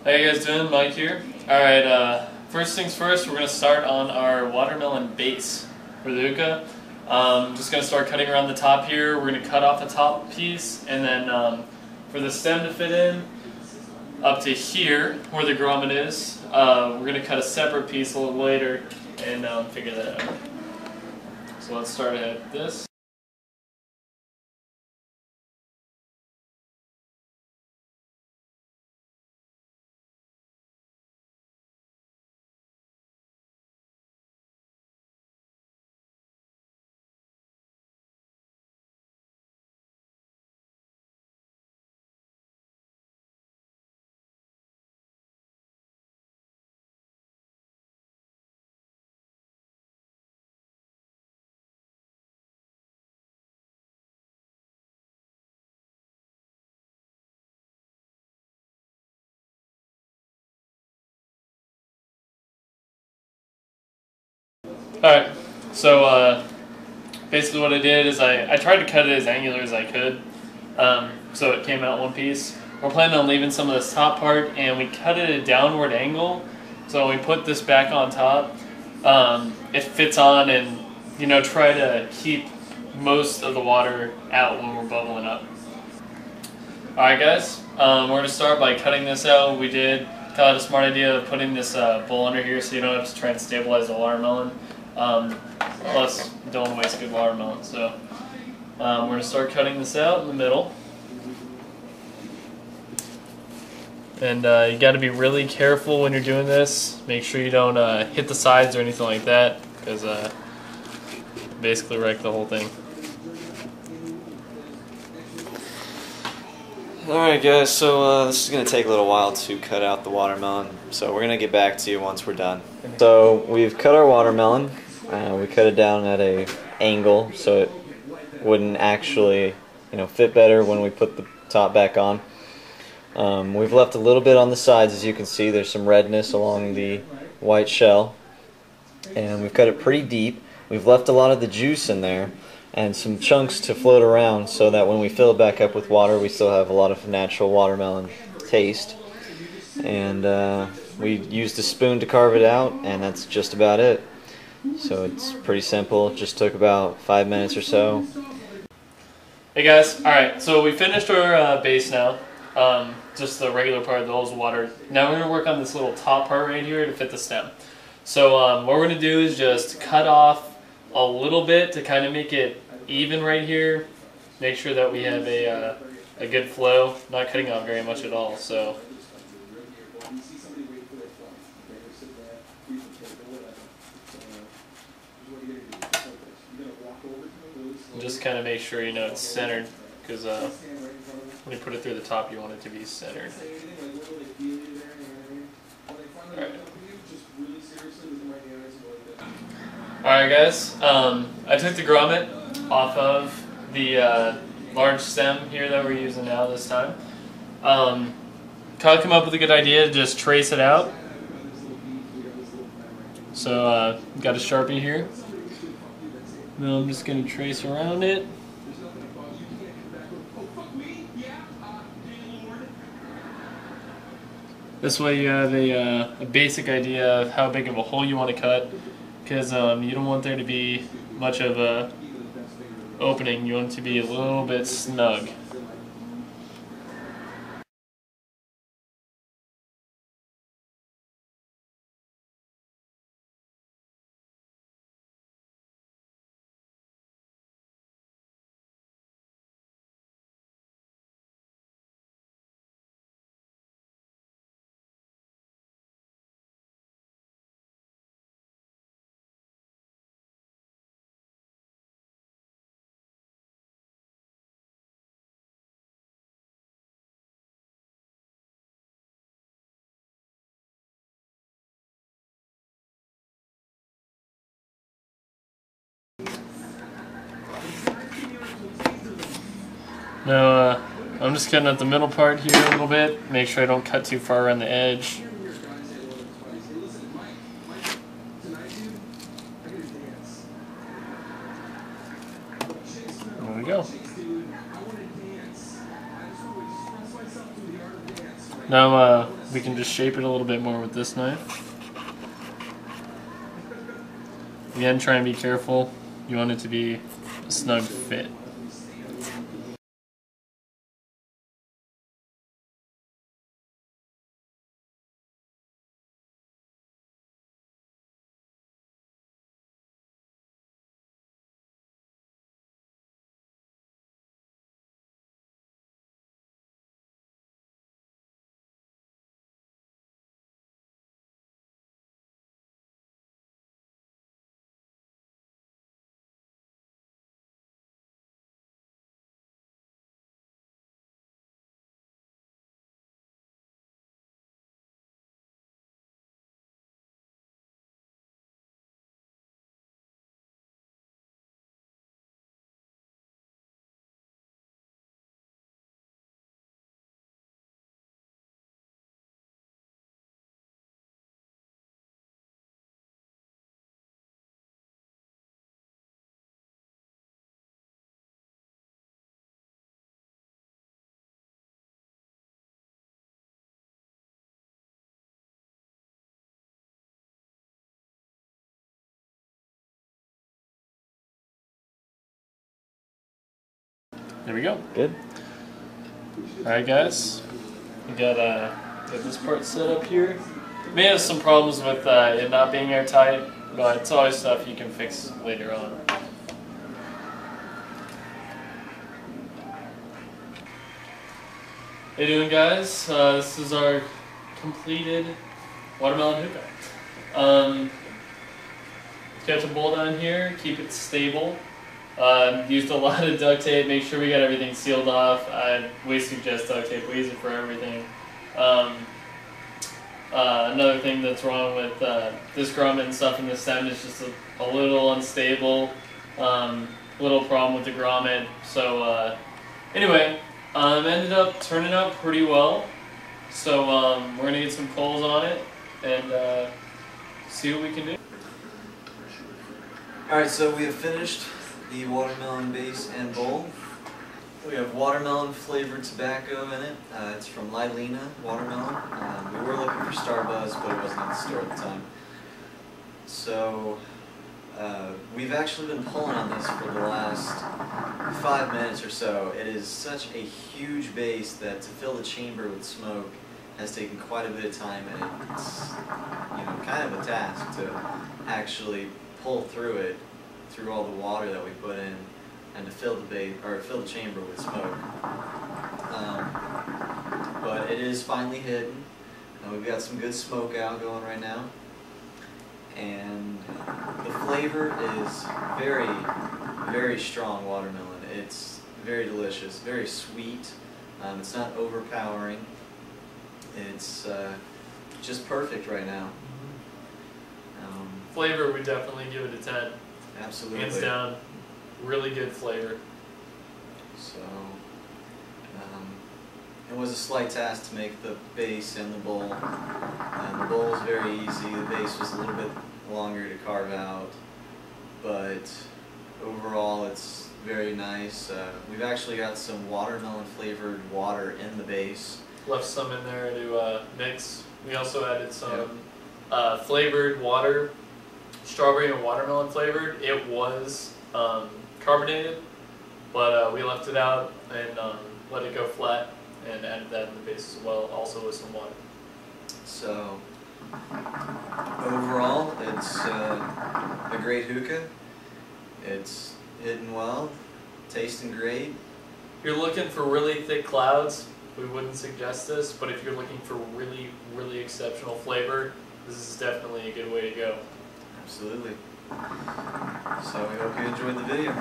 How you guys doing? Mike here. Alright, first things first, we're going to start on our watermelon base for the hookah. Just going to start cutting around the top here. We're going to cut off the top piece, and then for the stem to fit in, up to here, where the grommet is, we're going to cut a separate piece a little later and figure that out. So let's start at this. Alright, so basically what I did is I tried to cut it as angular as I could, so it came out one piece. We're planning on leaving some of this top part, and we cut it at a downward angle, so when we put this back on top, it fits on, and try to keep most of the water out when we're bubbling up. Alright guys, we're going to start by cutting this out. We did got a smart idea of putting this bowl under here so you don't have to try and stabilize the watermelon. Plus, don't waste good watermelon. So we're going to start cutting this out in the middle. And you got to be really careful when you're doing this. Make sure you don't hit the sides or anything like that, because basically wreck the whole thing. Alright guys, so this is going to take a little while to cut out the watermelon, so we're going to get back to you once we're done. So we've cut our watermelon. We cut it down at an angle so it wouldn't actually fit better when we put the top back on. We've left a little bit on the sides. As you can see, there's some redness along the white shell, and we've cut it pretty deep. We've left a lot of the juice in there and some chunks to float around so that when we fill it back up with water, we still have a lot of natural watermelon taste. And we used a spoon to carve it out, and that's just about it. So it's pretty simple. It just took about 5 minutes or so. Hey guys, alright, so we finished our base now. Just the regular part, the holes of water. Now we're going to work on this little top part right here to fit the stem. So what we're going to do is just cut off a little bit to kind of make it even right here. Make sure that we have a good flow. Not cutting off very much at all. So just kind of make sure it's centered, because when you put it through the top, you want it to be centered. Alright guys, I took the grommet off of the large stem here that we're using now this time. Kyle came up with a good idea to just trace it out. So got a Sharpie here. Now I'm just going to trace around it. This way you have a basic idea of how big of a hole you want to cut, because you don't want there to be much of a opening. You want it to be a little bit snug. Now I'm just cutting at the middle part here a little bit. Make sure I don't cut too far around the edge. There we go. Now we can just shape it a little bit more with this knife. Again, try and be careful. You want it to be a snug fit. There we go. Good. Alright guys, we got this part set up here. May have some problems with it not being airtight, but it's always stuff you can fix later on. How you doing, guys? This is our completed watermelon hookah. Catch a bolt on here, keep it stable. Used a lot of duct tape, make sure we got everything sealed off. We suggest duct tape, we use it for everything. Another thing that's wrong with this grommet and stuff in the stem is just a little unstable. Little problem with the grommet. So anyway, ended up turning out pretty well. So we're going to get some coals on it and see what we can do. Alright, so we have finished the watermelon base and bowl. We have watermelon flavored tobacco in it. It's from Lilina Watermelon. We were looking for Starbuzz, but it wasn't at the store at the time. So we've actually been pulling on this for the last 5 minutes or so. It is such a huge base that to fill the chamber with smoke has taken quite a bit of time, and it's kind of a task to actually pull through it, through all the water that we put in, and to fill the chamber with smoke. But it is finally hidden. We've got some good smoke out going right now, and the flavor is very, very strong watermelon. It's very delicious, very sweet. It's not overpowering. It's just perfect right now. Flavor, we definitely give it a 10. Absolutely. Hands down, really good flavor. So, it was a slight task to make the base and the bowl. The bowl was very easy, the base was a little bit longer to carve out, but overall it's very nice. We've actually got some watermelon flavored water in the base. Left some in there to mix. We also added some flavored water, strawberry and watermelon flavored. It was carbonated, but we left it out and let it go flat and added that in the base as well, also with some water. So overall it's a great hookah. It's hidden well, tasting great. If you're looking for really thick clouds, we wouldn't suggest this, but if you're looking for really, really exceptional flavor, this is definitely a good way to go. Absolutely. So I hope you enjoyed the video.